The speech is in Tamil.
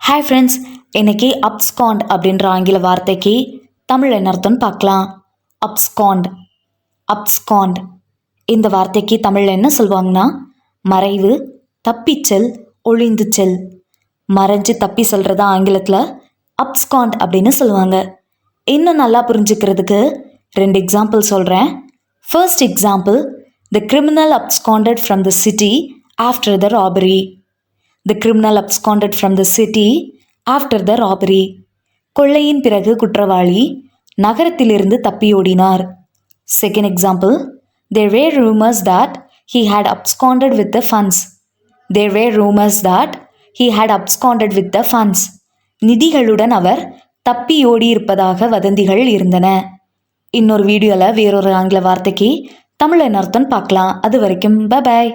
ஹாய் ஃப்ரெண்ட்ஸ், இன்னைக்கு அப்ஸ்காண்ட் அப்படின்ற ஆங்கில வார்த்தைக்கு தமிழ் என்ன அர்த்தம்னு பார்க்கலாம். அப்ஸ்காண்ட் அப்ஸ்காண்ட் இந்த வார்த்தைக்கு தமிழில் என்ன சொல்லுவாங்கன்னா மறைவு, தப்பிச்செல், ஒளிந்து செல். மறைஞ்சு தப்பி செல்றதா ஆங்கிலத்தில் அப்ஸ்காண்ட் அப்படின்னு சொல்லுவாங்க. இன்னும் நல்லா புரிஞ்சுக்கிறதுக்கு 2 எக்ஸாம்பிள் சொல்கிறேன். First example, the criminal absconded from the city after the robbery. The criminal absconded from the city after the robbery. கொள்ளையின் பிறகு குற்றவாளி நகரத்திலிருந்து தப்பியோடினார். Second example, there were rumors that he had absconded with the funds. There were rumors that he had absconded with the funds. நிதிகளுடன் அவர் தப்பியோடி இருப்பதாக வதந்திகள் இருந்தன. இன்னொரு வீடியோவில் வேறொரு ஆங்கில வார்த்தைக்கு தமிழ் என்ன அர்த்தம்னு பார்க்கலாம். அது வரைக்கும் பை பாய்.